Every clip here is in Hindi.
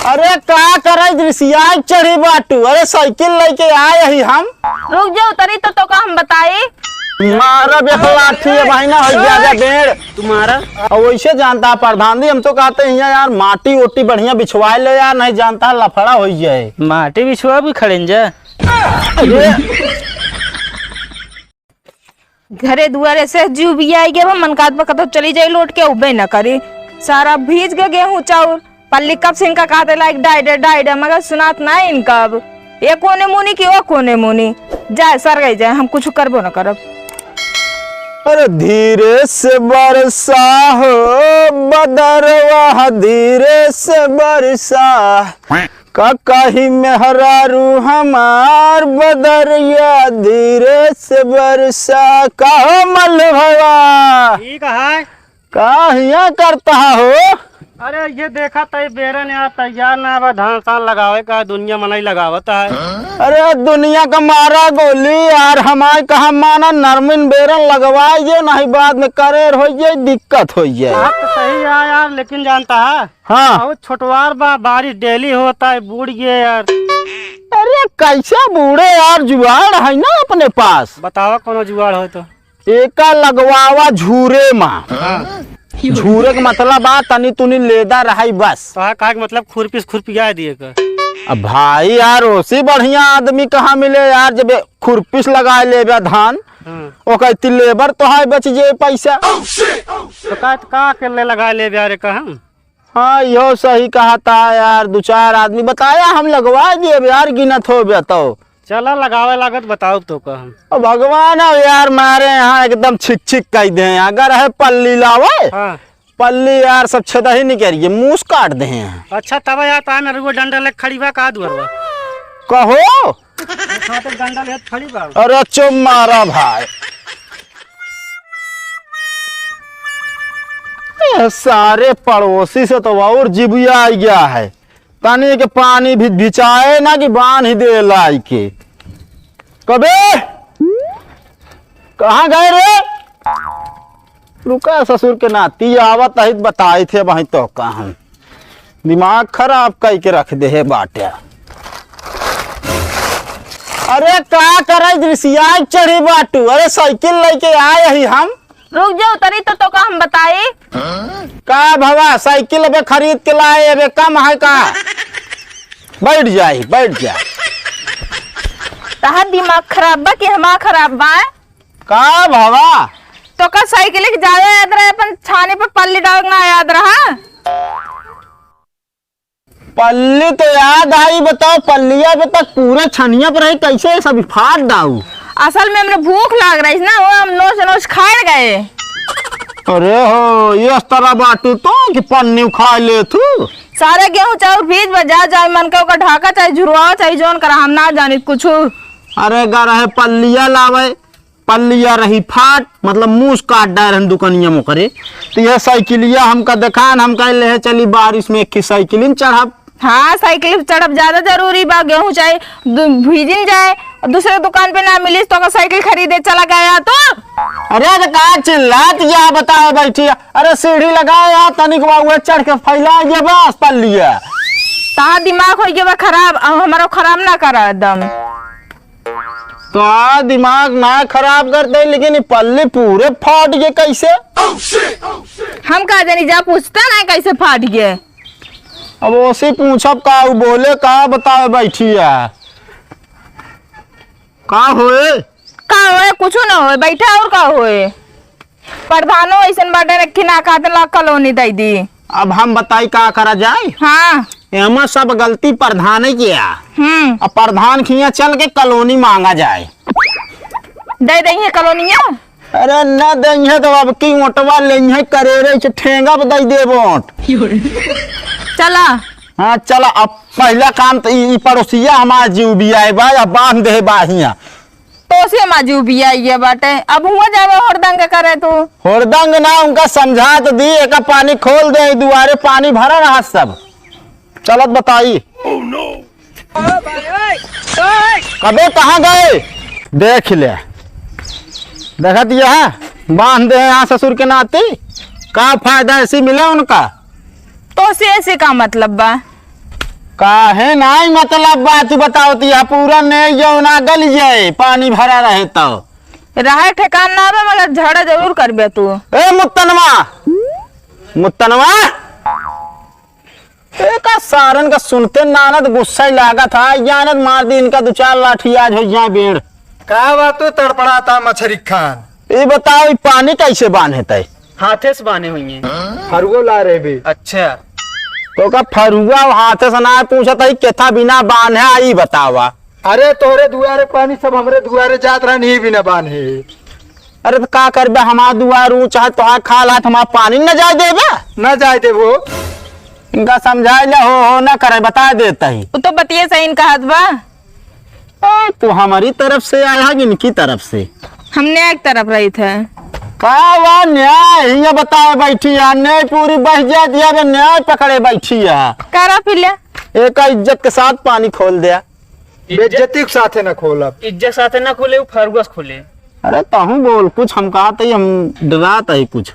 अरे का करे दृश्या चढ़ी बाटू। अरे साइकिल लेके आए ही हम। रुक जाओ तरी तो का हम बताई। मारा बेखलाठी है भाई ना ज्यादा बेड़ तुम्हारा। और वैसे जानता प्रधान जी हम तो कहते हैं यार माटी ओटी बढ़िया बिछवा ले यार, नहीं जानता लफड़ा हो जाए। माटी बिछवा भी खड़े जा। घरे दुआरे से जीव भी आई गया मनकात पर कतो चली जाई लौट के उबे न करी। सारा भीज गए गेहूं चाउर पल्ली कब से इनका कहते लाइक डाइडर मगर सुनात ना इनका। अब ये कोने मुनी की वो कोने मुनी जाए सर गई जाए हम कुछ करबो न करब। अरे धीरे से बरसा हो बदरवा धीरे से बरसा का कहीं मेहरारू हमार बदरिया धीरे से बरसा कहो मलभवा ठीक है। कहिया करता हो। अरे ये देखा तय बेरन यार तैयार ना बा धान सान लगावे का दुनिया मनाई लगावता है। अरे दुनिया का मारा गोली यार हमारे कहा माना नरमिन बेरन लगवाई जो नहीं बाद में करेर हो जाए दिक्कत हो जाए। बात तो सही है यार लेकिन जानता है हाँ बहुत छोटवार बा बारिश डेली होता है बूढ़ गए यार। अरे कैसा बूढ़े यार जुगाड़ है ना अपने पास। बतावा कोनो जुगाड़ हो तो। एका लगवावा झूरे माँ। झूरे का मतलब आ तनी तुनी लेदा रही बस। तो का मतलब खुरपिया दिए का। अब भाई यार ओसी बढ़िया आदमी कहाँ मिले यार जब खुरपिस लगा ले धान कहती लेबर तो है बच जे पैसा। तो का के ले लगा ले यार का हम। हाँ यो सही कहा था यार दो चार आदमी बताया हम लगवा दिए यार गिनत हो गया तो चला लगावे लागत बताओ तो का हम। भगवान यार मारे यहाँ एकदम छिक छिक कह दे अगर है पल्ली लावे। हाँ। पल्ली यार सब छदा ही नहीं करिए मूस काट दे हैं। अच्छा तब यार ता मेरे को डंडा ले खड़ी बा का दुआर कहो तो डंडा ले खड़ी बा। अरे चुप मारा भाई सारे पड़ोसी से तो और जिबिया आ गया है तानी के पानी भी बिचाए ना कि बांध ही दे लाई के। कबे कहाँ गए रे। रुका ससुर के नाती आवत हित बताए थे वहीं तो कहाँ दिमाग खराब कई के रख दे है बाटे। अरे का करे दृश्या चढ़ी बाटू। अरे साइकिल लेके आए ही हम। रुक जाओ तरी तो का हम बताई। का भवा साइकिल अबे खरीद के लाए अबे कम है का। बैठ जा। तहार दिमाग खराब बा कि हमारा खराब बा। का भवा तो का साइकिल के ज्यादा याद रहा अपन छाने पर पल्ली डालना याद रहा। पल्ली तो याद आई बताओ पल्लिया पे तक पूरा छनिया पर रही कैसे सब फाट दाऊ। असल में हमने भूख लाग रही ना वो हम नोच खाए गए। अरे हो ये तरह बाटू तो कि पन्नी खा ले तू। सारे गेहूं चाउर भीज बजा चाहे मन का ढाका चाहे झुरवा चाहे जोन करा हम ना जानी कुछ। अरे गर है पल्लिया लावे पल्लिया रही फाट मतलब मूस काट डाल हम दुकानिया में करे तो यह साइकिलिया हमका दिखान हम कह ले चली बारिश में एक साइकिलिन चढ़ब। हाँ साइकिल चढ़ब ज्यादा जरूरी बा गेहूं चाहे भीजिन जाए दूसरे दुकान पे ना मिली तो साइकिल खरीदे चला गया तो। अरे का चिल्लात जा बताओ बैठी। अरे सीढ़ी लगाया तनिक चढ़ के फैला गया बस पल्लिया। ता दिमाग हो गया खराब हमारा खराब ना करा एकदम। तो दिमाग ना खराब कर दे लेकिन पल्ली पूरे फाट गए कैसे। हम कहा जानी जा पूछता ना कैसे फाट गए। अब उसी पूछब का बोले का बताओ बैठी है का होए कुछ ना होए बैठा और का होए। प्रधानो ऐसा बाटे रखी ना कहते ला कॉलोनी दे दी। अब हम बताई का करा जाए। हाँ एमा सब गलती प्रधान ही किया। अब प्रधान खिया चल के कॉलोनी मांगा जाए। दे देंगे कॉलोनिया। अरे न देंगे तो अब की ओटवा लेंगे करेरे ठेंगा दे दे वोट। चला हाँ चला अब पहला काम तो पड़ोसिया हमारा जीव भी आए बा अब बांध दे बाहिया तो से माजू भी आई बाटे। अब हुआ जावे होरदंग करे तू। होरदंग ना उनका समझा तो दी एक पानी खोल दे दुआरे पानी भरा रहा सब चलत बताई। कबे कहाँ गए देख ले देखा दिया है बांध दे यहाँ ससुर के नाती का फायदा ऐसी मिले उनका। तो से ऐसे का मतलब बा काहे नहीं मतलब बात बताओ तिया पूरा नहीं जो ना गल जाए पानी भरा रहे तो रहे ठेकान ना बे मगर झगड़ा जरूर करबे तू। ए मुत्तनवा एक सारन का सुनते नानद गुस्सा ही लागा था यानद मार दी इनका 2-4 लाठी आज हो जाए बेड़। का बात तो तड़पड़ा था मछरी खान। ये बताओ ये पानी कैसे बांधे तय? हाथे से बांधे हुई हैं। फरुगो ला रहे भी। अच्छा तो का फरुआ हाथ से ना पूछा था केथा बिना बांधे आई बतावा। अरे तोहरे दुआरे पानी सब हमरे दुआरे जात रहा नहीं भी न बांधे। अरे तो का करबे हमार दुआरू चाहे तोहार खाल हाथ हमार पानी न जाए देबे न जाए दे वो। इनका समझाए ले हो न करे बता देता ही। तू तो बतिये सही इनका हाथ बा। तू हमारी तरफ से आया है कि इनकी तरफ से? हमने एक तरफ रही थे। का वो न्याय ये बताओ बैठी है न्याय पूरी बह जाती है न्याय पकड़े बैठी है। करा फिर ले एक इज्जत के साथ पानी खोल दिया। बेइज्जती के साथे न खोलब। इज्जत साथे ना खोले फरगस खोले। अरे तहू बोल कुछ हम कहा था हम डराता ही कुछ।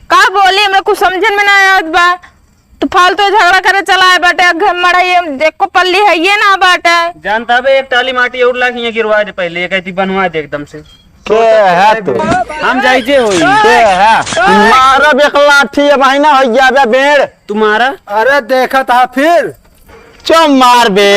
का बोली हमरा कुछ समझन में ना आवत बा। तू फालतू झगड़ा करे चला है बाटे घर मड़ा ये देखो पल्ली है ये ना बाटे। जानता बे एक टाली माटी और लाख ये गिरवा दे पहले ये कहती बनवा दे एकदम से। के है तू? हम जाइजे होई। के है? मारा एक लाठी है भाई ना हो जाबे बेड़ तुम्हारा। अरे देखा था फिर चो मार बे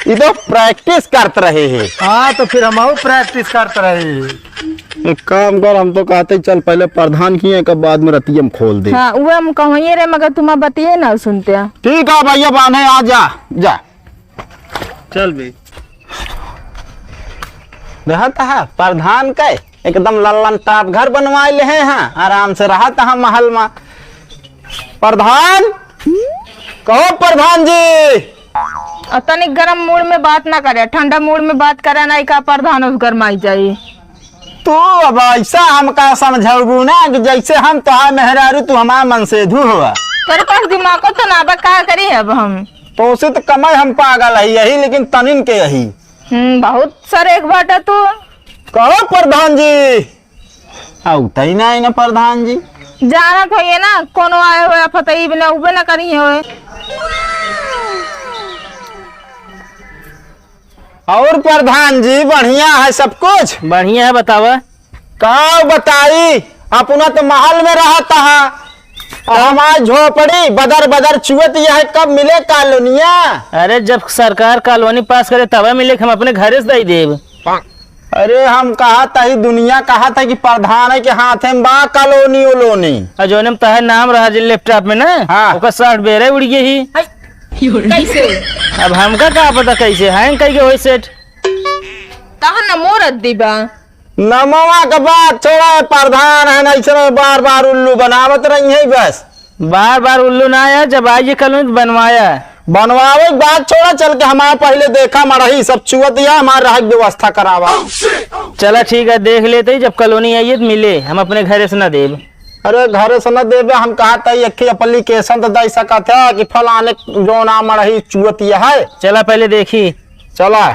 ये तो प्रैक्टिस करते रहे हैं। हाँ तो फिर हम प्रैक्टिस करते रहे। एक काम कर हम तो कहते चल पहले प्रधान किए के बाद में रतियम खोल दे। हाँ वो हम कहिए रे मगर तुम बतिये ना सुनते। ठीक है भैया बांधे आ जा जा चल बे रहता है प्रधान के एकदम लल्लन टाप घर बनवाए ले हैं आराम से रहता है महल में। प्रधान कहो प्रधान जी। और तनिक गरम मूड में बात ना करे ठंडा मूड में बात करे ना का प्रधान उस गरमाई जाये। तू अब ऐसा हमका समझबू ना कि जैसे हम तुहार मेहरारू तू हमारा मनसेधु हुआ। तेरे पास दिमाग तो ना बा का करी अब हम तो उसे तो कमाई हम पागल है यही लेकिन तनिन के यही। बहुत सारे एक बाटा तू। कहो प्रधान जी औता ही ना प्रधान जी जाना तो ये ना कोनो आए हुए फतई बिना उबे ना करी हुए। और प्रधान जी बढ़िया है सब कुछ? बढ़िया है बतावा। का बताई अपना तो महल में रहता है हमारी झोपड़ी बदर बदर चुवत है कब मिले कॉलोनिया। अरे जब सरकार कॉलोनी पास करे तब मिले हम अपने घरे से दई देव। अरे हम कहा था ही दुनिया कहा था कि प्रधान के हाथ में बा कॉलोनी ओलोनी और जो ने तह नाम रहा जे लैपटॉप में ना हाँ। ओका सॉफ्टवेयर उड़ गई ही। कैसे अब हमका का पता कैसे हैंग कई के होई सेट। कहा न मोरत दीबा नमवा के बात छोड़ा है प्रधान है ना इसमें बार बार उल्लू बनावत रही है बस। बार बार उल्लू ना आया जब आइए कॉलोनी बनवाया बनवावे की बात छोड़ा चल के हमारा पहले देखा मरही सब चुवत या हमारा रह व्यवस्था करावा। चला ठीक है देख लेते ही जब कॉलोनी आइए तो मिले हम अपने घरे से न देव। अरे घर से न देवे हम कहा था एक एप्लीकेशन तो दे सका था कि फलाने जो नाम रही चुवत है। चला पहले देखी चला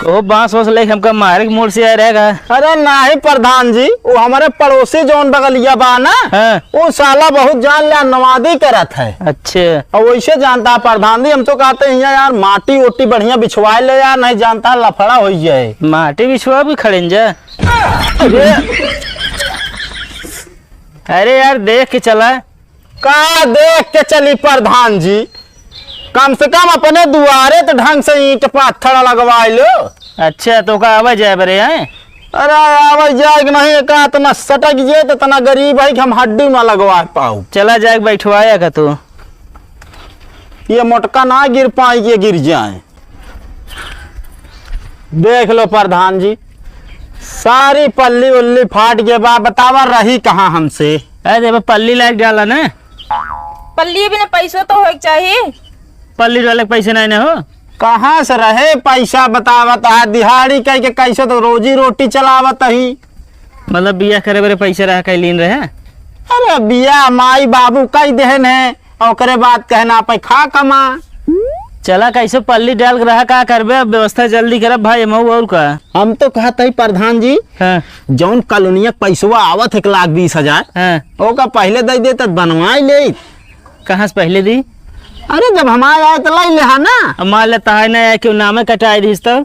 ओ बांस वास लेके हमका मारे मोड़ से आया रहेगा। अरे नहीं प्रधान जी वो हमारे पड़ोसी जोन बगलिया बा ना हाँ। वो साला बहुत जान लिया नवादी करत है। अच्छा और वैसे जानता है प्रधान जी हम तो कहते हैं यार माटी ओटी बढ़िया बिछवाए ले यार नहीं जानता लफड़ा हो जाए। माटी बिछवा भी खड़े जा। अरे यार देख के चला। का देख के चली प्रधान जी कम से कम अपने दुआरे तो ढंग से ईंट पत्थर लगवा लो। अच्छा तो का आवाज जाए बरे हैं। अरे आवाज जाए नहीं का इतना सटक जे तो इतना गरीब है कि हम हड्डी ना लगवा पाऊ। चला जाए बैठवाया का तू ये मोटका ना गिर पाए ये गिर जाए। देख लो प्रधान जी सारी पल्ली उल्ली फाट के बाद बतावा रही कहाँ हमसे। अरे पल्ली लायक डाला ना पल्ली बिना पैसा तो हो चाहिए। पल्ली डाले पैसे नहीं ना हो कहाँ से रहे पैसा बतावत है दिहाड़ी कह के कैसे तो रोजी रोटी चलावत ही। मतलब बिया करे बरे पैसे रहा कहीं लीन रहे। अरे बिया माई बाबू कई देहन है और बाद कहना पे खा कमा। चला कैसे पल्ली डाल के रहा का करबे, अब व्यवस्था जल्दी करब भाई मऊ और का। हम तो कहत हई प्रधान जी, हाँ जौन कॉलोनिया पैसवा आवत 1,20,000 हाँ ओका पहले दे दे तो बनवाई ले। कहाँ से पहले दी? अरे जब हमारे आए तो लाई ले हा ना। अब मान लेता है ना क्यों नामे कटाई दीस तो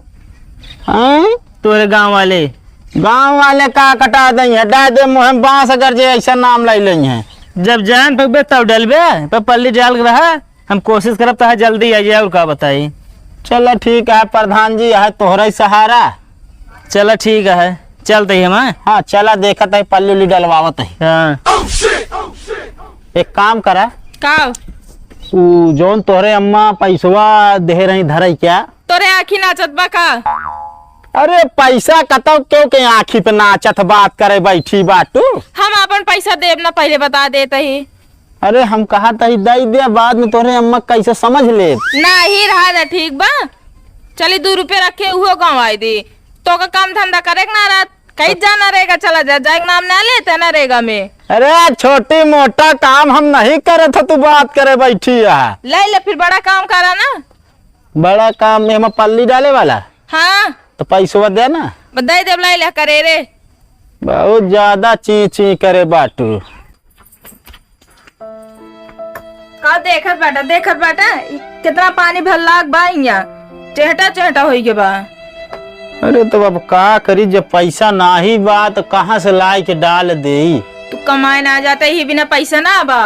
हैं? तोरे गाँव वाले। गांव वाले का कटा दई है, डाल दे मुँह बांस अगर जे ऐसा नाम लाई लई है। जब जान पे तब डलबे पर पल्ली डाल के रहा। हम कोशिश करब तो जल्दी आ जाए और का बताई। चलो ठीक है प्रधान जी, है तोहरा ही सहारा। चलो ठीक है चलते हम। हाँ चला देखत है पल्ली उल्ली डलवावत है। हाँ एक काम करा, का उ जौन तोहरे अम्मा पैसवा दे रही धरई क्या? तोरे आखी नाचत बा का? अरे पैसा कतौ क्यों के आँखी पे नाचत बात करे बैठी बाटू। हम अपन पैसा देब ना, पहले बता देते ही। अरे हम कहा था दई दे, बाद में तोहरे अम्मा कैसे समझ ले। नहीं रहा था ठीक बा, चली 2 रुपये रखे हुए गाँव आई दी तो का काम धंधा करे ना रात कहीं जाना रहेगा, चला जा जाए नाम ना लेते ना रहेगा में। अरे छोटी मोटा काम हम नहीं करे थे, तू बात करे बैठी है। ले फिर बड़ा काम करा ना। बड़ा काम में हम पल्ली डाले वाला, हाँ तो पैसवा दे ना। दे देव ले करे रे। बहुत ज्यादा ची ची करे बाटू। का देखत बाटा कितना पानी भर लाग बा यहाँ, चेहटा चेहटा होई के बा। अरे तो अब का करी, जब पैसा ना ही बा तो कहाँ से लाई के डाल दे। तू कमाए ना जाते ही बिना पैसा ना बा।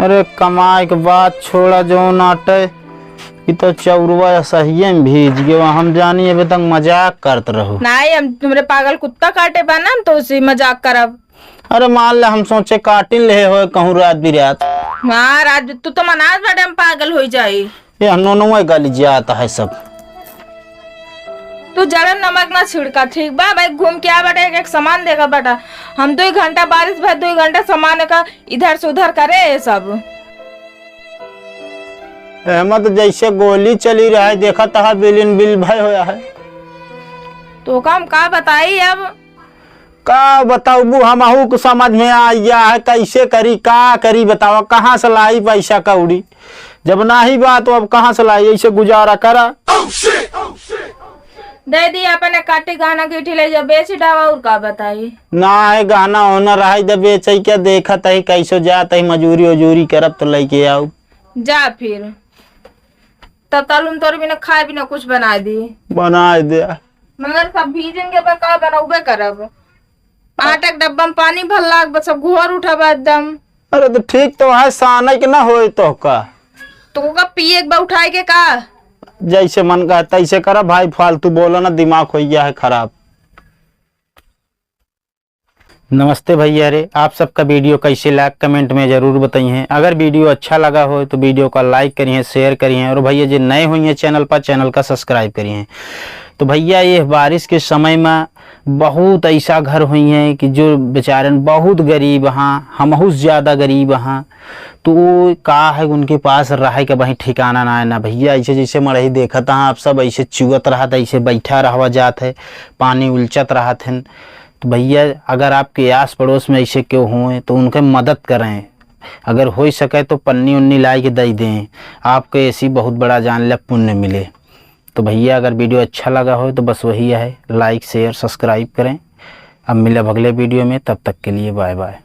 अरे कमाए के बात छोड़ा, जो नाटे ये तो चौरवा सही में भीज गए। हम जानी अभी तक मजाक करते रहो। नहीं हम तुम्हारे पागल कुत्ता काटे बा ना, हम तो उसी मजाक करब। अरे मान ले हम सोचे काटिन ले हो कहूँ रात बिरात। हाँ राज तू तो मनाज बाटे हम पागल हो जाई। ये हम गली जाता है सब। तू जरा नमक ना छिड़का ठीक बा भाई, घूम के आ बाटे एक सामान देगा बाटा। हम 2 घंटा बारिश भर 2 घंटा सामान का इधर से उधर करे ये सब। अहमद जैसे गोली चली रहा है, देखा था बिलियन बिल भाई होया है। तो काम का बताई अब? का बताऊ हमहू को समझ में आ गया है, कैसे करी का करी बताओ। कहाँ से लाई पैसा कौड़ी, जब ना ही बात तो अब कहाँ से लाई, ऐसे गुजारा करा। दे दी अपने काटी गाना कीठी ले जा बेची डावा और का बताई। ना है गाना होना रहा दे बेच क्या, देखत है कैसो जात है, मजूरी उजूरी करब तो लेके आओ। जा फिर तब तालुम तोर बिना खाए बिना कुछ बना दी। बना दे मगर सब भीजेंगे का बनाऊबे करब। आटा के डब्बा में पानी भर लाग बस सब घोर उठब एकदम। अरे तो ठीक तो है, साने के ना होए तो का तो का पिए एक बार उठाए के का जैसे मन का तैसे करा भाई, फालतू बोलो ना, दिमाग हो गया है खराब। नमस्ते भैया रे, आप सबका वीडियो कैसे लगा कमेंट में जरूर बताइए। अगर वीडियो अच्छा लगा हो तो वीडियो का लाइक करिए, शेयर करिए, और भैया जो नए हुई हैं चैनल पर चैनल का सब्सक्राइब करिए। तो भैया ये बारिश के समय में बहुत ऐसा घर हुई हैं कि जो बेचारन बहुत गरीब हाँ, हमहू ज़्यादा गरीब हाँ, तो वो का है उनके पास रहे के वहीं ठिकाना ना है ना भैया। ऐसे जैसे मरही देखा था आप सब, ऐसे चुगत रहा था, ऐसे बैठा रहा जात है, पानी उलचत रहा थे। तो भैया अगर आपके आस पड़ोस में ऐसे क्यों हुए तो उनके मदद करें, अगर हो सके तो पन्नी उन्नी ला के दे दें, आपको ऐसी बहुत बड़ा जानलेवा पुण्य मिले। तो भैया अगर वीडियो अच्छा लगा हो तो बस वही है, लाइक शेयर सब्सक्राइब करें। अब मिले अगले वीडियो में, तब तक के लिए बाय बाय।